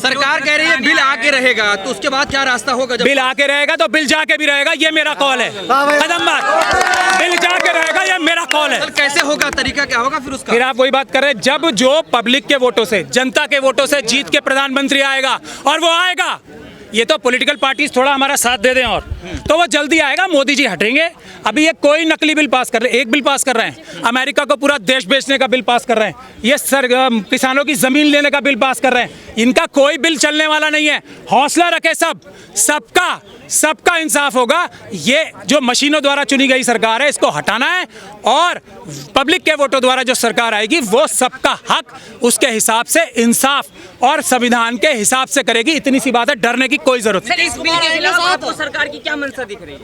सरकार कह रही है बिल आके रहेगा, तो उसके बाद क्या रास्ता होगा? जब बिल आके रहेगा तो बिल जाके भी रहेगा, ये मेरा कॉल है। कदम बात, बिल जाके रहेगा, ये मेरा कॉल है। कैसे होगा, तरीका क्या होगा फिर उसका? फिर आप वही बात कर रहे हैं, जब जो पब्लिक के वोटों से, जनता के वोटों से जीत के प्रधानमंत्री आएगा, और वो आएगा, ये तो पॉलिटिकल पार्टीज थोड़ा हमारा साथ दे दें और तो वो जल्दी आएगा, मोदी जी हटेंगे। अभी ये कोई नकली बिल पास कर रहे हैं, एक बिल पास कर रहे हैं, अमेरिका को पूरा देश बेचने का बिल पास कर रहे हैं, ये किसानों की जमीन लेने का बिल पास कर रहे हैं। इनका कोई बिल चलने वाला नहीं है। हौसला रखे सबका इंसाफ होगा। ये जो मशीनों द्वारा चुनी गई सरकार है, इसको हटाना है, और पब्लिक के वोटों द्वारा जो सरकार आएगी वो सबका हक उसके हिसाब से इंसाफ और संविधान के हिसाब से करेगी। इतनी सी बात है, डरने की कोई जरूरत नहीं। इस बिल के खिलाफ आपको सरकार की क्या मंशा दिख रही है?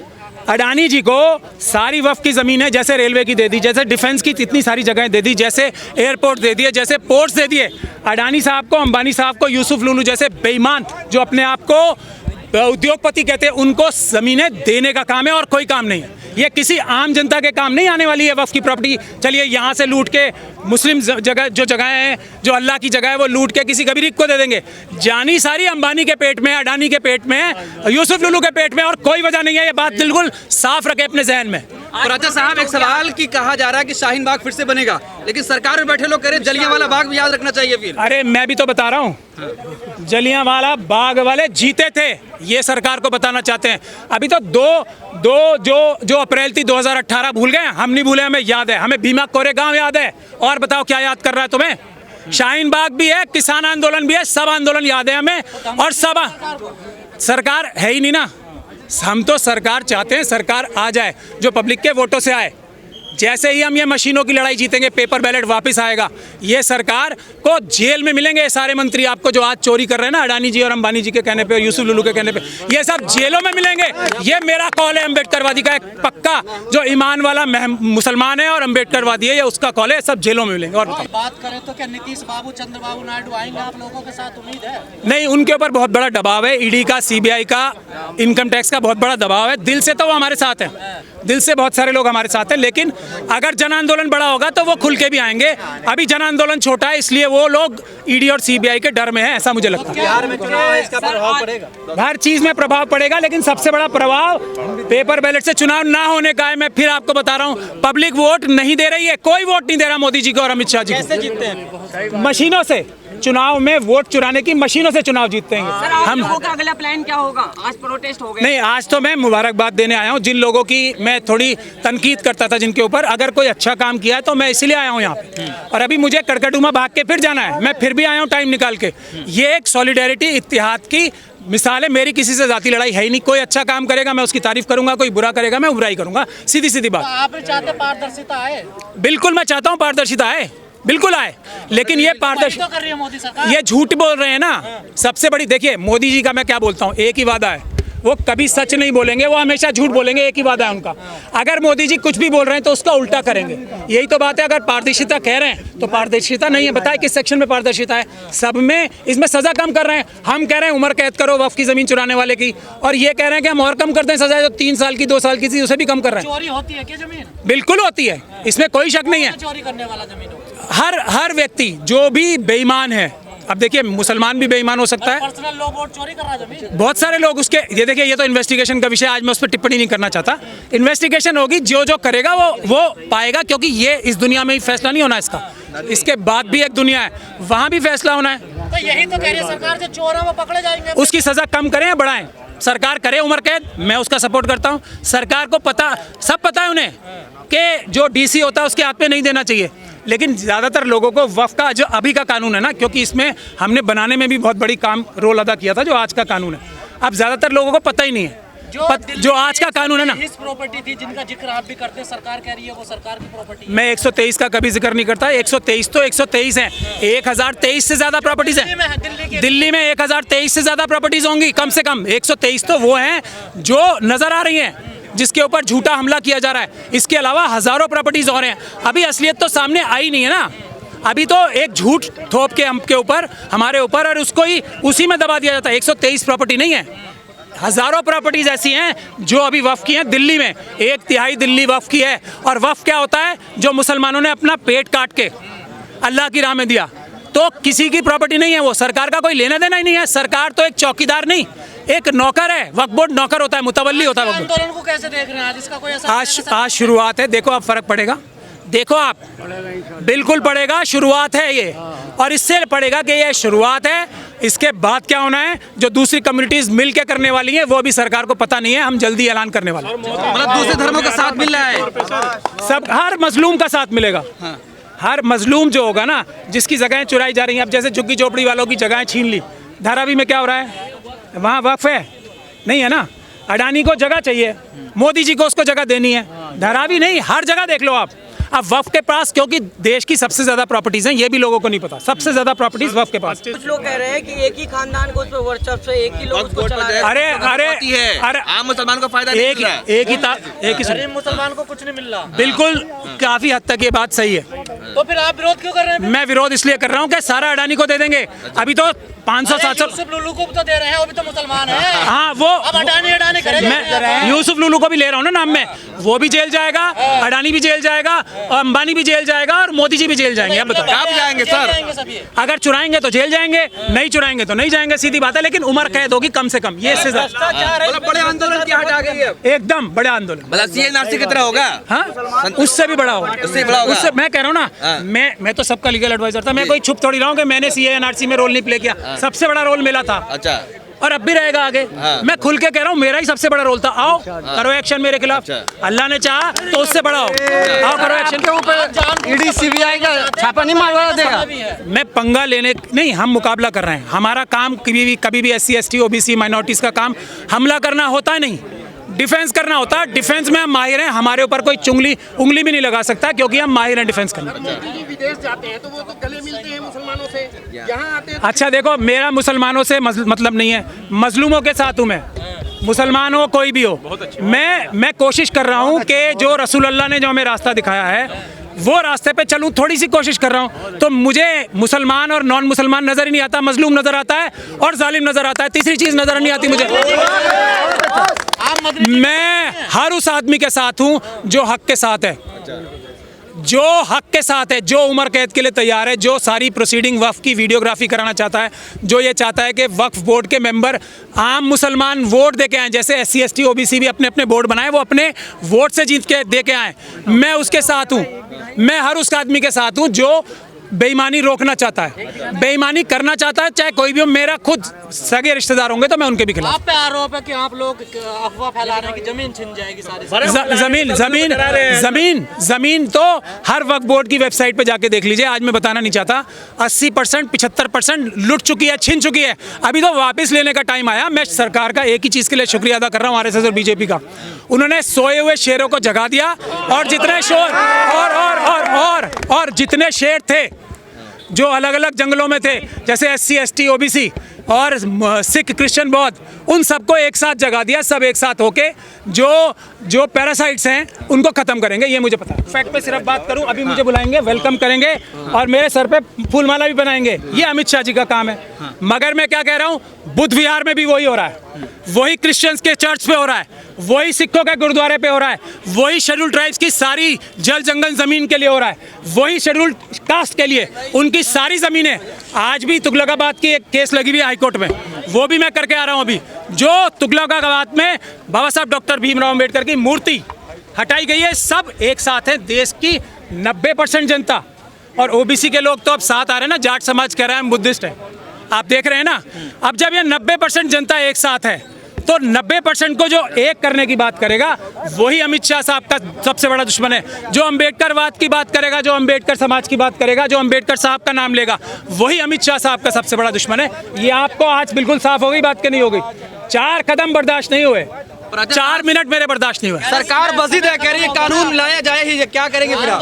अडानी जी को सारी वक्फ की जमीन है, जैसे रेलवे की दे दी, जैसे डिफेंस की इतनी सारी जगहें दे दी, जैसे एयरपोर्ट दे दिए, जैसे पोर्ट्स दे दिए। अडानी साहब को, अंबानी साहब को, यूसुफ लुलू जैसे बेईमान जो अपने आप को उद्योगपति कहते हैं, उनको जमीनें देने का काम है और कोई काम नहीं है। ये किसी आम जनता के काम नहीं आने वाली है वक्फ की प्रॉपर्टी। चलिए यहाँ से लूट के मुस्लिम जगह जो जगहें हैं, जो अल्लाह की जगह है, वो लूट के किसी गरीब को दे देंगे। जानी सारी अंबानी के पेट में है, अडानी के पेट में है, यूसुफ लुलू के पेट में, और कोई वजह नहीं है। ये बात बिल्कुल साफ रखे अपने जहन में। राजा साहब, एक सवाल की कहा जा रहा है कि शाहीन बाग फिर से बनेगा, लेकिन सरकार में बैठे लोग कह रहे हैं जलियांवाला बाग भी याद रखना चाहिए फिर। अरे मैं भी तो बता रहा हूँ, जलियांवाला बाग वाले जीते थे, ये सरकार को बताना चाहते हैं। अभी तो दो जो अप्रैल थी 2018 भूल गए? हम नहीं भूले, हमें याद है, हमें भीमा कोरेगांव याद है। और बताओ क्या याद कर रहा है तुम्हें? शाहीन बाग भी है, किसान आंदोलन भी है, सब आंदोलन याद है हमें। और सब सरकार है ही नहीं ना। हम तो सरकार चाहते हैं, सरकार आ जाए जो पब्लिक के वोटों से आए। जैसे ही हम ये मशीनों की लड़ाई जीतेंगे, पेपर बैलेट वापस आएगा, ये सरकार को जेल में मिलेंगे सारे मंत्री आपको जो आज चोरी कर रहे हैं ना, अडानी जी और अंबानी जी के कहने पे और यूसुफ लुलू के कहने पे, ये सब जेलों में मिलेंगे। ये मेरा कॉल है, अम्बेडकरवादी का एक पक्का, जो ईमान वाला मुसलमान है और अम्बेडकरवादी है, ये उसका कॉल है, सब जेलों में मिलेंगे। और बात करें तो क्या नीतीश बाबू, चंद्रबाबू नायडू आएंगे आप लोगों के साथ? उम्मीद है? नहीं, उनके ऊपर बहुत बड़ा दबाव है, ईडी का, सीबीआई का, इनकम टैक्स का बहुत बड़ा दबाव है। दिल से तो वो हमारे साथ है, दिल से बहुत सारे लोग हमारे साथ हैं, लेकिन अगर जन आंदोलन बड़ा होगा तो वो खुल के भी आएंगे। अभी जन आंदोलन छोटा है, इसलिए वो लोग ईडी और सीबीआई के डर में है, ऐसा मुझे लगता है। बिहार में चुनाव है, इसका प्रभाव पड़ेगा? हर चीज में प्रभाव पड़ेगा, लेकिन सबसे बड़ा प्रभाव पेपर बैलेट से चुनाव ना होने का है। मैं फिर आपको बता रहा हूँ, पब्लिक वोट नहीं दे रही है, कोई वोट नहीं दे रहा मोदी जी को और अमित शाह जी को। कैसे जीतते हैं? मशीनों से। चुनाव में वोट चुराने की मशीनों से चुनाव जीतते हैं हम लोगों का अगला प्लान क्या होगा? आज प्रोटेस्ट हो गए। नहीं, आज तो मैं मुबारकबाद देने आया हूँ जिन लोगों की मैं थोड़ी तनकीद करता था जिनके ऊपर। अगर कोई अच्छा काम किया है तो मैं इसीलिए आया हूँ यहाँ पे, और अभी मुझे कड़कड़डूमा भाग के फिर जाना है। मैं फिर भी आया हूँ टाइम निकाल के। ये एक सॉलिडेरिटी, इत्तेहाद की मिसाल है। मेरी किसी से जाती लड़ाई है ही नहीं। कोई अच्छा काम करेगा मैं उसकी तारीफ करूंगा, कोई बुरा करेगा मैं बुराई करूंगा, सीधी सीधी बात। आप चाहते पारदर्शिता आए? बिल्कुल मैं चाहता हूँ पारदर्शिता आए, बिल्कुल आए, लेकिन ये पारदर्शिता कर रही है मोदी सरकार। ये झूठ बोल रहे हैं ना। सबसे बड़ी देखिए, मोदी जी का मैं क्या बोलता हूँ, एक ही वादा है, वो कभी सच नहीं बोलेंगे, वो हमेशा झूठ बोलेंगे। एक ही वादा है उनका। अगर मोदी जी कुछ भी बोल रहे हैं तो उसका उल्टा करेंगे, यही तो बात है। अगर पारदर्शिता कह रहे हैं तो पारदर्शिता नहीं है। बताए किस सेक्शन में पारदर्शिता है? सब में। इसमें सजा कम कर रहे हैं। हम कह रहे हैं उम्र कैद करो वक्फ की जमीन चुराने वाले की, और ये कह रहे हैं कि हम और कम करते हैं सजा, जो 3 साल की 2 साल की थी उसे भी कम कर रहे हैं। चोरी होती है क्या जमीन? बिल्कुल होती है, इसमें कोई शक नहीं है। चोरी करने वाला जमीन हो? हर व्यक्ति जो भी बेईमान है, अब देखिए मुसलमान भी बेईमान हो सकता है। पर्सनल लोग वोट चोरी कर रहा है जमीन? बहुत सारे लोग उसके, ये देखिए, ये तो इन्वेस्टिगेशन का विषय, आज मैं उस पर टिप्पणी नहीं करना चाहता। इन्वेस्टिगेशन होगी, जो करेगा वो पाएगा, क्योंकि ये इस दुनिया में ही फैसला नहीं होना इसका, इसके बाद भी एक दुनिया है, वहाँ भी फैसला होना है। तो यही तो कह रही है सरकार, जो चोर है वो पकड़े जाएंगे। उसकी सजा कम करें या बढ़ाएं? सरकार करे उम्र कैद, मैं उसका सपोर्ट करता हूँ। सरकार को पता, सब पता है उन्हें कि जो डीसी होता है उसके हाथ में नहीं देना चाहिए, लेकिन ज़्यादातर लोगों को वक्फ का जो अभी का कानून है ना, क्योंकि इसमें हमने बनाने में भी बहुत बड़ी रोल अदा किया था, जो आज का कानून है, अब ज़्यादातर लोगों को पता ही नहीं है। जो आज का कानून है ना, इस प्रॉपर्टी थी जिनका जिक्र आप भी करते हैं, सरकार कह रही है वो सरकार की प्रॉपर्टी। मैं 123 का कभी जिक्र नहीं करता। 123 तो 123 है, 1023 से ज्यादा प्रॉपर्टीज हैं दिल्ली में। 1023 से ज्यादा प्रॉपर्टीज होंगी कम से कम। 123 तो वो हैं जो नजर आ रही हैं, जिसके ऊपर झूठा हमला किया जा रहा है। इसके अलावा हजारों प्रॉपर्टीज और हैं। अभी असलियत तो सामने आई नहीं है ना, अभी तो एक झूठ थोप के हम के ऊपर, हमारे ऊपर, और उसको ही उसी में दबा दिया जाता है। 123 प्रॉपर्टी नहीं है, हजारों प्रॉपर्टीज ऐसी हैं जो अभी वक्फ की हैं। दिल्ली में 1/3 दिल्ली वक्फ की है। और वक्फ क्या होता है? जो मुसलमानों ने अपना पेट काट के अल्लाह की राह में दिया, तो किसी की प्रॉपर्टी नहीं है, वो सरकार का कोई लेना देना ही नहीं है। सरकार तो एक चौकीदार नहीं, एक नौकर है। वक्फ बोर्ड नौकर होता है, मुतवल्ली होता है वक्फ बोर्ड। आंदोलन को कैसे देख रहे हैं आज? इसका कोई असर आज शुरुआत है, देखो अब फर्क पड़ेगा, देखो आप, बिल्कुल पड़ेगा। शुरुआत है ये, और इससे पड़ेगा कि ये शुरुआत है। इसके बाद क्या होना है, जो दूसरी कम्युनिटीज मिल के करने वाली हैं, वो भी सरकार को पता नहीं है। हम जल्दी ऐलान करने वाले हैं। मतलब दूसरे धर्मों का साथ मिल रहा है, सब, हर मजलूम का साथ मिलेगा। हर मजलूम जो होगा ना, जिसकी जगहें चुराई जा रही हैं, अब जैसे झुग्गी झोपड़ी वालों की जगहें छीन ली, धारावी में क्या हो रहा है, वहाँ वक्फ है नहीं है ना। अडानी को जगह चाहिए, मोदी जी को उसको जगह देनी है। धारावी नहीं, हर जगह देख लो आप। अब वक्फ के पास, क्योंकि देश की सबसे ज्यादा प्रॉपर्टीज हैं, ये भी लोगों को नहीं पता, सबसे ज्यादा प्रॉपर्टीज वक्फ के पास। कुछ लोग कह रहे हैं कि एक ही खानदान को उस पर वर्चस्व है, एक ही लोग उसको चला रहे हैं। अरे आम मुसलमान को फायदा नहीं मिल रहा है। एक ही गरीब मुसलमान को कुछ नहीं मिल रहा। बिल्कुल, काफी हद तक ये बात सही है। तो फिर आप विरोध क्यों कर रहे हैं? मैं विरोध इसलिए कर रहा हूँ कि सारा अडानी को दे देंगे। अभी तो 500-700 यूसुफ लुलू को भी तो दे रहे हैं, वो भी तो मुसलमान है। हाँ, वो अब अडानी करेंगे। मैं यूसुफ लुलू को भी ले रहा हूँ ना नाम में, वो भी जेल जाएगा, अडानी भी जेल जाएगा, और अंबानी भी जेल जाएगा, और मोदी जी भी जेल जाएंगे। अब बताओ कब जाएंगे सर? अगर चुराएंगे तो जेल जाएंगे, नहीं चुराएंगे तो नहीं जाएंगे, सीधी बात है। लेकिन उम्र कैद होगी कम से कम, ये इससे ज्यादा। मतलब बड़े आंदोलन की हट आ गई है अब। एकदम बड़े आंदोलन। मतलब CNRC की तरह होगा। हाँ, उससे भी बड़ा होगा, उससे बड़ा होगा। उससे मैं कह रहा हूँ ना, मैं तो सबका लीगल एडवाइजर था। मैं कोई छुप थोड़ी रहा हूँ कि मैंने CNRC में रोल नहीं प्ले किया। सबसे बड़ा रोल मिला था, अच्छा, और अब भी रहेगा आगे। मैं खुल के कह रहा हूँ, मेरा ही सबसे बड़ा रोल था। आओ करो एक्शन मेरे खिलाफ, अल्लाह ने चाहा तो उससे बड़ा हो, आओ करो एक्शन। के ऊपर ईडी CBI का छापा नहीं मारवा देगा। मैं पंगा लेने नहीं, हम मुकाबला कर रहे हैं। हमारा काम कभी भी SC ST OBC माइनॉरिटीज का काम हमला करना होता नहीं, डिफेंस करना होता है। डिफेंस में हम माहिर हैं, हमारे ऊपर कोई उंगली भी नहीं लगा सकता, क्योंकि हम माहिर हैं डिफेंस करने में। विदेश जाते हैं तो वो तो गले मिलते हैं मुसलमानों से, यहाँ आते हैं अच्छा देखो, मेरा मुसलमानों से मतलब नहीं है, मजलूमों के साथ हूँ मैं। मुसलमान हो कोई भी हो, मैं कोशिश कर रहा हूँ कि जो रसूल अल्लाह ने जो हमें रास्ता दिखाया है, वो रास्ते पे चलूं, थोड़ी सी कोशिश कर रहा हूँ। तो मुझे मुसलमान और नॉन मुसलमान नजर ही नहीं आता, मजलूम नजर आता है और जालिम नजर आता है। तीसरी चीज नजर नहीं आती मुझे। मैं हर उस आदमी के साथ हूँ जो हक के साथ है, जो हक के साथ है, जो उम्र कैद के लिए तैयार है, जो सारी प्रोसीडिंग वक्फ की वीडियोग्राफी कराना चाहता है, जो ये चाहता है कि वक्फ बोर्ड के मेंबर आम मुसलमान वोट दे के आए, जैसे SC ST OBC भी अपने अपने बोर्ड बनाए, वो अपने वोट से जीत के दे के आए। मैं उसके साथ हूँ, मैं हर उस आदमी के साथ हूँ जो बेईमानी रोकना चाहता है, बेईमानी करना चाहता है, चाहे कोई भी हो। मेरा खुद सगे रिश्तेदार होंगे तो मैं उनके भी खिलाफ। आप पे आरोप है कि आप लोग अफवाह फैला रहे हैं कि जमीन छिन जाएगी सारी। जमीन तो हर वक्फ बोर्ड की वेबसाइट पे जाके देख लीजिए। आज मैं बताना नहीं चाहता, 80% 75% लुट चुकी है, छिन चुकी है। अभी तो वापस लेने का टाइम आया। मैं सरकार का एक ही चीज के लिए शुक्रिया अदा कर रहा हूँ, RSS और BJP का। उन्होंने सोए हुए शेरों को जगा दिया, और जितने शोर और जितने शेर थे जो अलग अलग जंगलों में थे, जैसे SC ST OBC और सिख क्रिश्चियन बौद्ध, उन सबको एक साथ जगा दिया। सब एक साथ होके जो पैरासाइट्स हैं उनको खत्म करेंगे, ये मुझे पता है। फैक्ट पे सिर्फ बात करूं, अभी मुझे बुलाएंगे, वेलकम करेंगे, और मेरे सर पे फूलमाला भी बनाएंगे। ये अमित शाह जी का काम है। मगर मैं क्या कह रहा हूँ, बुद्ध विहार में भी वही हो रहा है, वही क्रिश्चियंस के चर्च पे हो रहा है, वही सिखों के गुरुद्वारे पे हो रहा है, वही शेड्यूल ट्राइब्स की सारी जल जंगल जमीन के लिए हो रहा है, वही शेड्यूल कास्ट के लिए उनकी सारी जमीनें। आज भी तुगलकाबाद की एक केस लगी हुई है हाईकोर्ट में, वो भी मैं करके आ रहा हूँ अभी। जो तुगलकाबाद में बाबा साहब डॉक्टर भीमराव अम्बेडकर की मूर्ति हटाई गई है, सब एक साथ है। देश की 90% जनता, और OBC के लोग तो अब साथ आ रहे हैं ना, जाट समाज कह रहा है हम बुद्धिस्ट है, आप देख रहे हैं ना। अब जब ये 90% जनता एक साथ है, तो 90% को जो एक करने की बात करेगा, वही अमित शाह साहब का सबसे बड़ा दुश्मन है। जो अम्बेडकरवाद की बात करेगा, जो अम्बेडकर समाज की बात करेगा, जो अम्बेडकर साहब का नाम लेगा, वही अमित शाह साहब का सबसे बड़ा दुश्मन है। ये आपको आज बिल्कुल साफ हो गई बात, कि नहीं हो गई? 4 कदम बर्दाश्त नहीं हुए, 4 मिनट मेरे बर्दाश्त नहीं हुए। सरकार बजीद है, कह रही है कानून लाया जाए ही, क्या करेंगे फिर आप?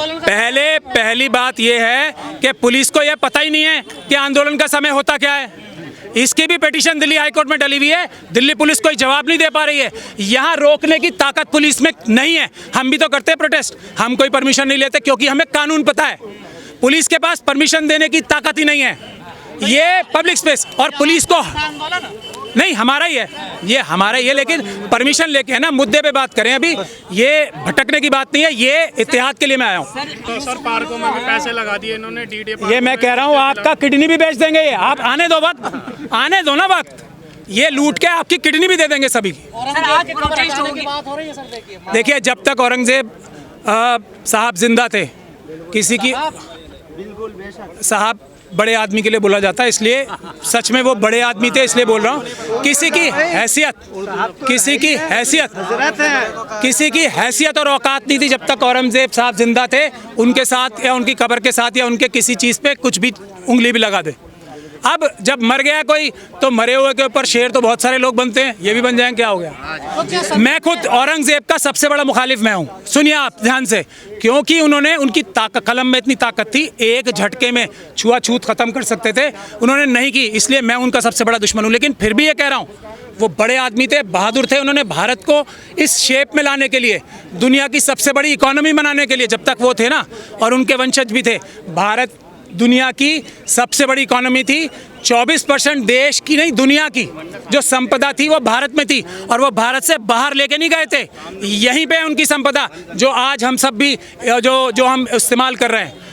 पहली बात यह है कि पुलिस को यह पता ही नहीं है कि आंदोलन का समय होता क्या है। इसकी भी पिटीशन दिल्ली हाईकोर्ट में डली हुई है, दिल्ली पुलिस कोई जवाब नहीं दे पा रही है। यहाँ रोकने की ताकत पुलिस में नहीं है। हम भी तो करते हैं प्रोटेस्ट, हम कोई परमिशन नहीं लेते, क्योंकि हमें कानून पता है। पुलिस के पास परमिशन देने की ताकत ही नहीं है। ये पब्लिक स्पेस, और पुलिस को नहीं हमारा ही है, ये हमारा ही है, लेकिन परमिशन लेके है ना, मुद्दे पे बात करें। अभी ये भटकने की बात नहीं है, ये इत्तेहाद के लिए मैं आया हूँ। तो सर पार्कों में भी पैसे लगा दिए इन्होंने, डीडे ये मैं कह रहा हूँ आपका किडनी भी बेच देंगे ये, आप आने दो वक्त, आने दो ना वक्त, ये लूट के आपकी किडनी भी दे देंगे सभी की। सर आज प्रोटेस्ट होगी। देखिए जब तक औरंगजेब साहब जिंदा थे, किसी की साहब बड़े आदमी के लिए बोला जाता है, इसलिए सच में वो बड़े आदमी थे इसलिए बोल रहा हूँ। किसी की हैसियत और औकात नहीं थी जब तक औरंगजेब साहब जिंदा थे, उनके साथ या उनकी कब्र के साथ या उनके किसी चीज़ पे कुछ भी उंगली भी लगा दे। अब जब मर गया कोई तो मरे हुए के ऊपर शेर तो बहुत सारे लोग बनते हैं, ये भी बन जाएं, क्या हो गया। मैं खुद औरंगजेब का सबसे बड़ा मुखालिफ मैं हूँ, सुनिए आप ध्यान से, क्योंकि उन्होंने उनकी कलम में इतनी ताकत थी, एक झटके में छुआछूत खत्म कर सकते थे, उन्होंने नहीं की, इसलिए मैं उनका सबसे बड़ा दुश्मन हूँ। लेकिन फिर भी ये कह रहा हूँ वो बड़े आदमी थे, बहादुर थे, उन्होंने भारत को इस शेप में लाने के लिए, दुनिया की सबसे बड़ी इकोनॉमी बनाने के लिए, जब तक वो थे ना, और उनके वंशज भी थे, भारत दुनिया की सबसे बड़ी इकोनॉमी थी। 24% देश की नहीं दुनिया की जो संपदा थी वो भारत में थी, और वो भारत से बाहर लेके नहीं गए थे, यहीं पे उनकी संपदा जो आज हम सब भी जो हम इस्तेमाल कर रहे हैं।